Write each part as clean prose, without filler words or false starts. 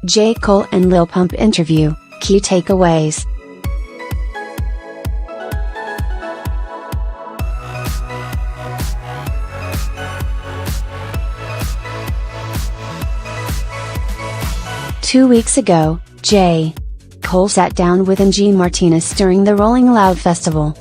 J. Cole and Lil Pump interview, key takeaways. Two weeks ago, J. Cole sat down with Angie Martinez during the Rolling Loud Festival.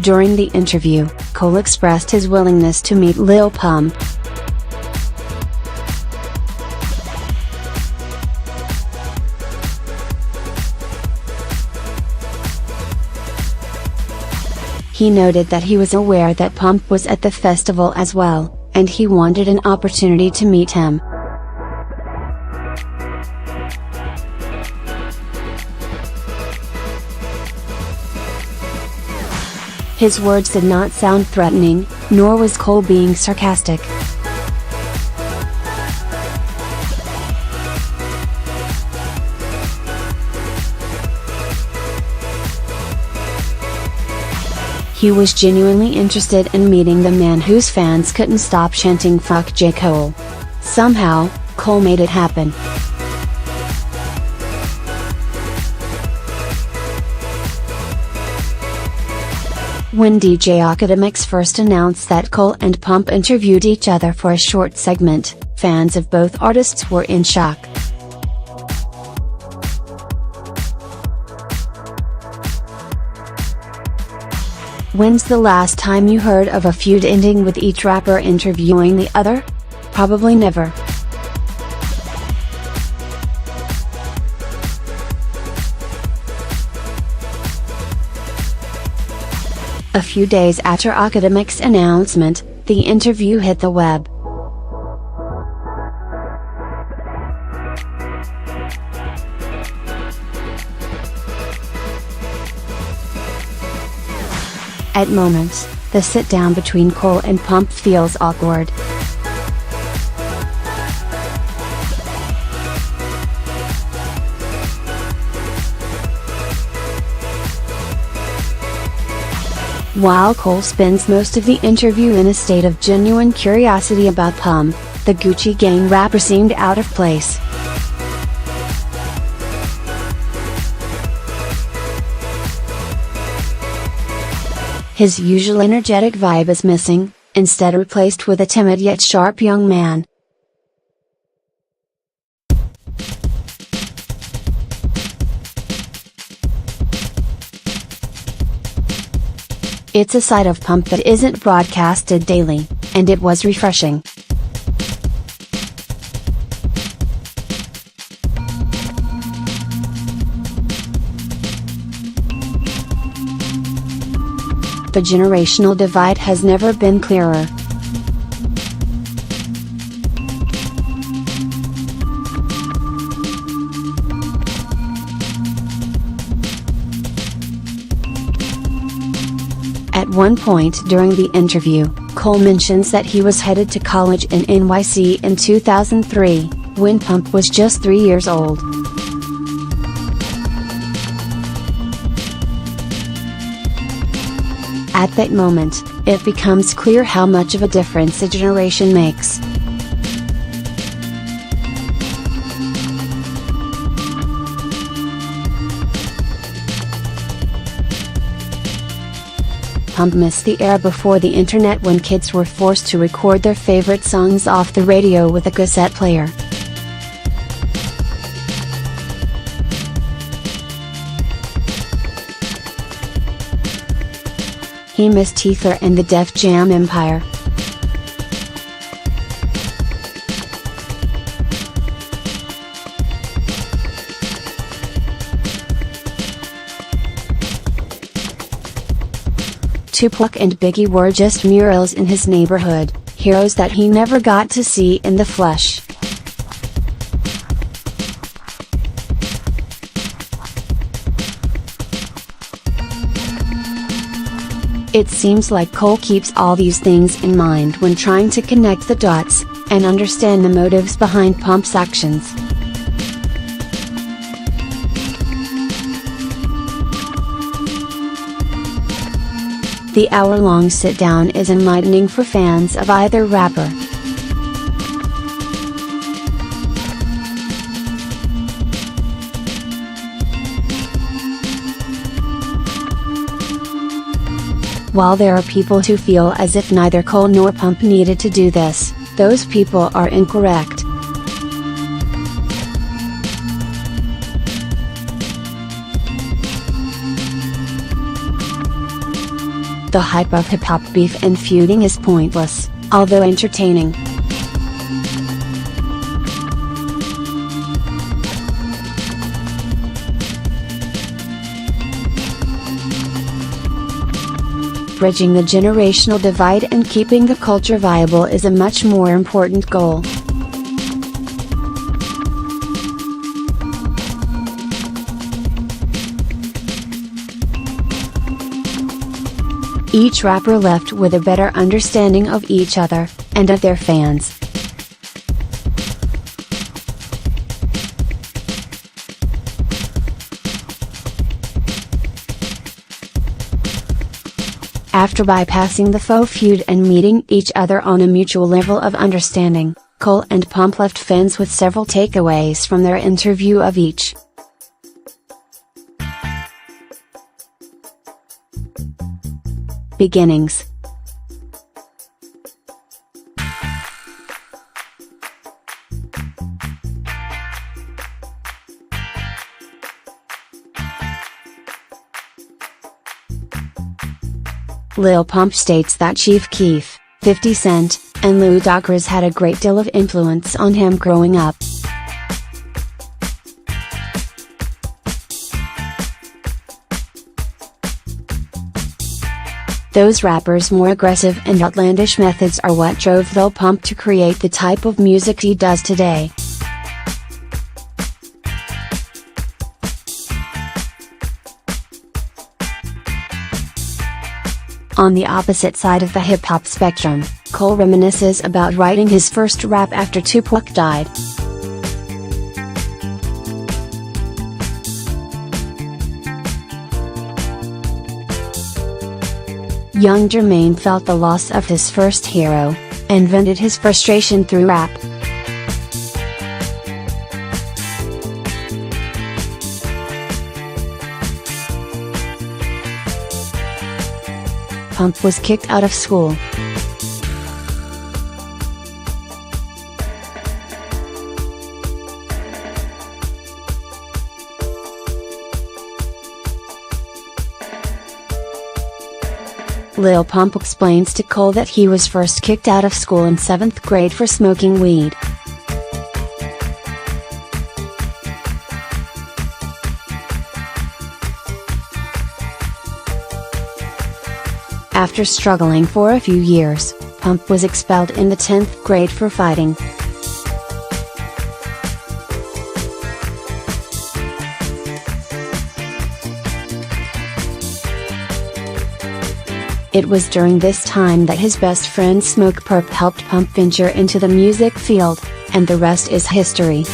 During the interview, Cole expressed his willingness to meet Lil Pump. He noted that he was aware that Pump was at the festival as well, and he wanted an opportunity to meet him. His words did not sound threatening, nor was Cole being sarcastic. He was genuinely interested in meeting the man whose fans couldn't stop chanting "Fuck J. Cole." Somehow, Cole made it happen. When DJ Akademiks first announced that Cole and Pump interviewed each other for a short segment, fans of both artists were in shock. When's the last time you heard of a feud ending with each rapper interviewing the other? Probably never. A few days after Akademiks' announcement, the interview hit the web. At moments, the sit-down between Cole and Pump feels awkward. While Cole spends most of the interview in a state of genuine curiosity about Pump, the Gucci Gang rapper seemed out of place. His usual energetic vibe is missing, instead replaced with a timid yet sharp young man. It's a side of Pump that isn't broadcasted daily, and it was refreshing. The generational divide has never been clearer. At one point during the interview, Cole mentions that he was headed to college in NYC in 2003, when Pump was just 3 years old. At that moment, it becomes clear how much of a difference a generation makes. Pump missed the era before the internet when kids were forced to record their favorite songs off the radio with a cassette player. He missed Ether and the Def Jam empire. Tupac and Biggie were just murals in his neighborhood, heroes that he never got to see in the flesh. It seems like Cole keeps all these things in mind when trying to connect the dots, and understand the motives behind Pump's actions. The hour-long sit-down is enlightening for fans of either rapper. While there are people who feel as if neither Cole nor Pump needed to do this, those people are incorrect. The hype of hip-hop beef and feuding is pointless, although entertaining. Bridging the generational divide and keeping the culture viable is a much more important goal. Each rapper left with a better understanding of each other, and of their fans. After bypassing the faux feud and meeting each other on a mutual level of understanding, Cole and Pump left fans with several takeaways from their interview of each. Beginnings. Lil Pump states that Chief Keef, 50 Cent, and Ludacris had a great deal of influence on him growing up. Those rappers' more aggressive and outlandish methods are what drove Lil Pump to create the type of music he does today. On the opposite side of the hip-hop spectrum, Cole reminisces about writing his first rap after Tupac died. Young Jermaine felt the loss of his first hero, and vented his frustration through rap. Pump was kicked out of school. Lil Pump explains to Cole that he was first kicked out of school in 7th grade for smoking weed. After struggling for a few years, Pump was expelled in the 10th grade for fighting. It was during this time that his best friend Smokepurpp helped Pump venture into the music field, and the rest is history.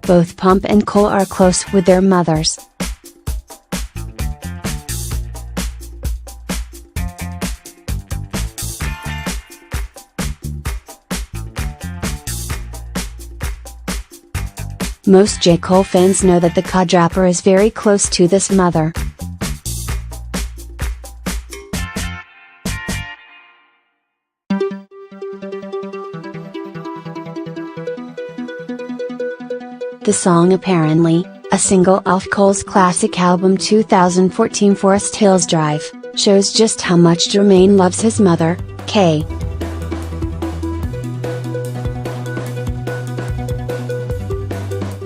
Both Pump and Cole are close with their mothers. Most J. Cole fans know that the COD rapper is very close to this mother. The song Apparently, a single off Cole's classic album 2014 Forest Hills Drive, shows just how much Jermaine loves his mother, Kay.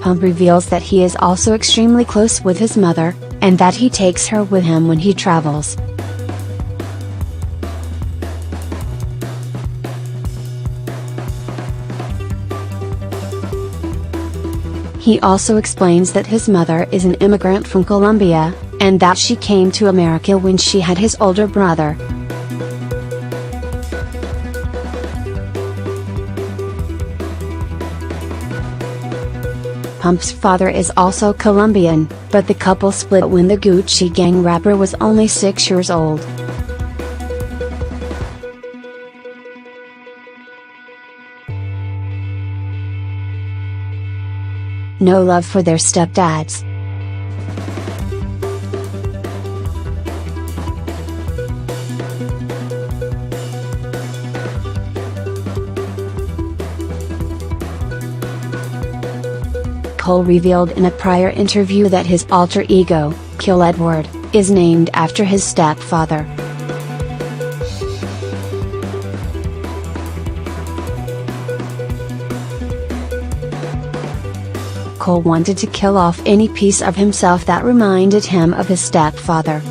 Pump reveals that he is also extremely close with his mother, and that he takes her with him when he travels. He also explains that his mother is an immigrant from Colombia, and that she came to America when she had his older brother. Pump's father is also Colombian, but the couple split when the Gucci Gang rapper was only 6 years old. No love for their stepdads. Cole revealed in a prior interview that his alter ego, Kill Edward, is named after his stepfather. Cole wanted to kill off any piece of himself that reminded him of his stepfather.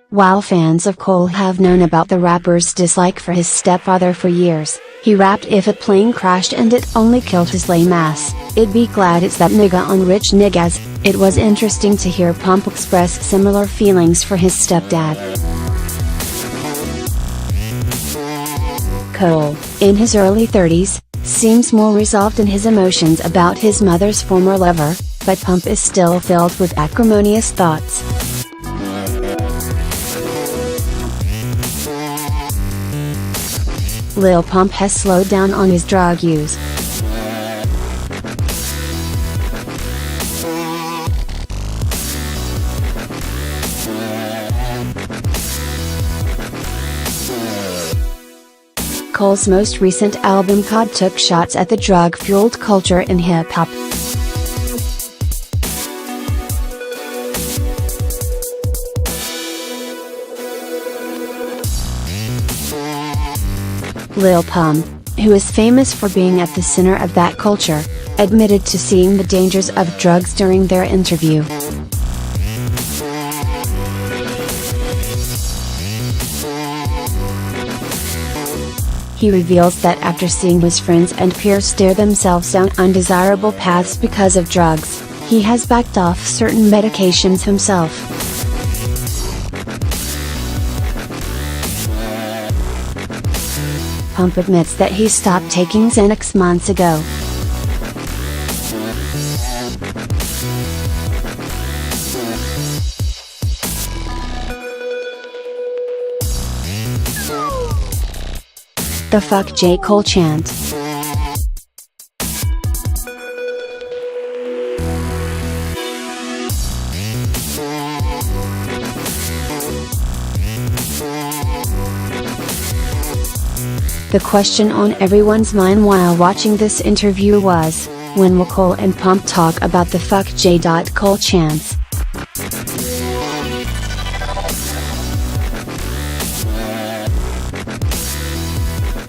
While fans of Cole have known about the rapper's dislike for his stepfather for years, he rapped, "If a plane crashed and it only killed his lame ass, it'd be glad it's that nigga on rich niggas." It was interesting to hear Pump express similar feelings for his stepdad. Cole, in his early 30s, seems more resolved in his emotions about his mother's former lover, but Pump is still filled with acrimonious thoughts. Lil Pump has slowed down on his drug use. Cole's most recent album COD took shots at the drug-fueled culture in hip-hop. Lil Pump, who is famous for being at the center of that culture, admitted to seeing the dangers of drugs during their interview. He reveals that after seeing his friends and peers steer themselves down undesirable paths because of drugs, he has backed off certain medications himself. Pump admits that he stopped taking Xanax months ago. The Fuck J. Cole chant. The question on everyone's mind while watching this interview was, when will Cole and Pump talk about the Fuck J. Cole chants?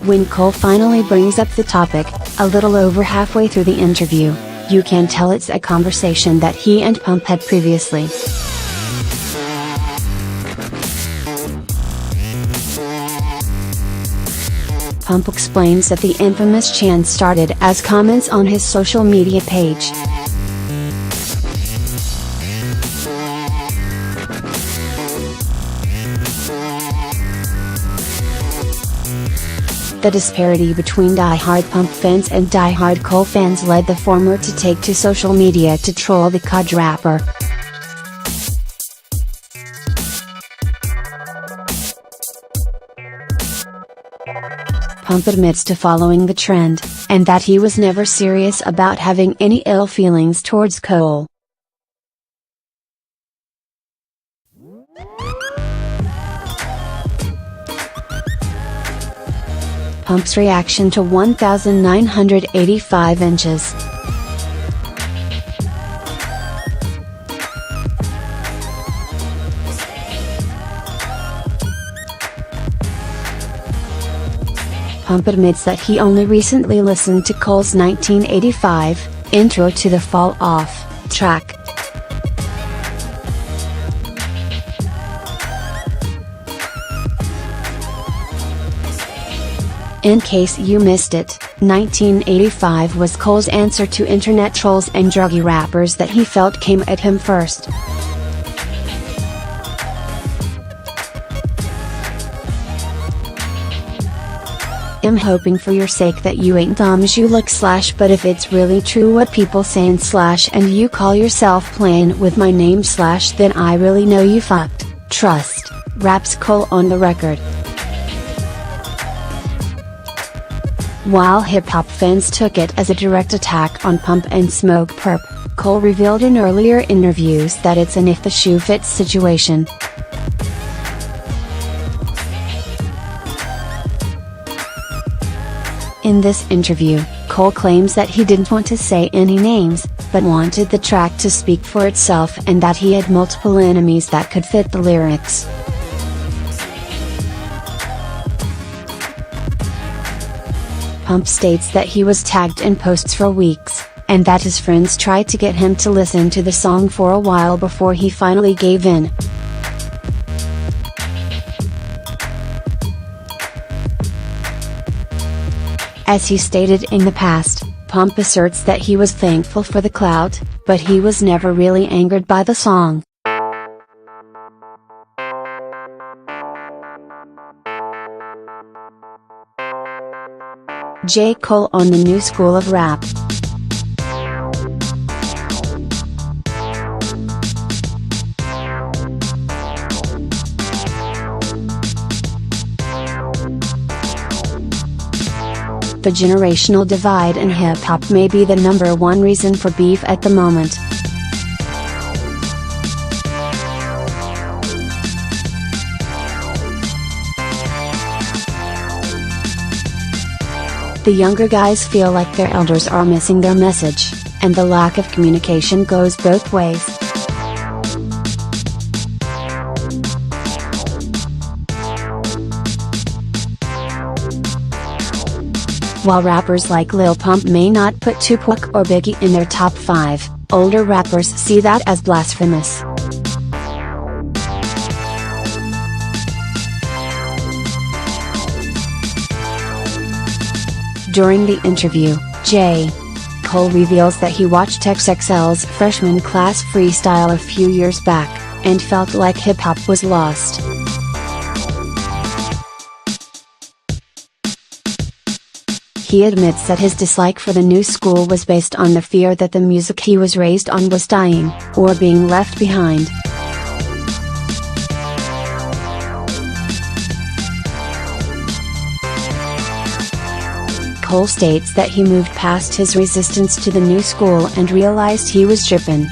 When Cole finally brings up the topic, a little over halfway through the interview, you can tell it's a conversation that he and Pump had previously. Pump explains that the infamous chant started as comments on his social media page. The disparity between die-hard Pump fans and die-hard Cole fans led the former to take to social media to troll the COD rapper. Pump admits to following the trend, and that he was never serious about having any ill feelings towards Cole. Pump's reaction to 1,985 inches. Pump admits that he only recently listened to Cole's 1985, Intro to the Fall Off, track. In case you missed it, 1985 was Cole's answer to internet trolls and druggy rappers that he felt came at him first. am hoping for your sake that you ain't dumb as you look / but if it's really true what people sayin' / and you call yourself playin' with my name / then I really know you fucked, trust, raps Cole on the record. While hip-hop fans took it as a direct attack on Pump and Smoke Perp, Cole revealed in earlier interviews that it's an if the shoe fits situation. In this interview, Cole claims that he didn't want to say any names, but wanted the track to speak for itself and that he had multiple enemies that could fit the lyrics. Pump states that he was tagged in posts for weeks, and that his friends tried to get him to listen to the song for a while before he finally gave in. As he stated in the past, Pump asserts that he was thankful for the clout, but he was never really angered by the song. J. Cole on the new school of rap. The generational divide in hip-hop may be the #1 reason for beef at the moment. The younger guys feel like their elders are missing their message, and the lack of communication goes both ways. While rappers like Lil Pump may not put Tupac or Biggie in their top 5, older rappers see that as blasphemous. During the interview, J. Cole reveals that he watched XXL's freshman class freestyle a few years back, and felt like hip-hop was lost. He admits that his dislike for the new school was based on the fear that the music he was raised on was dying, or being left behind. Cole states that he moved past his resistance to the new school and realized he was trippin'.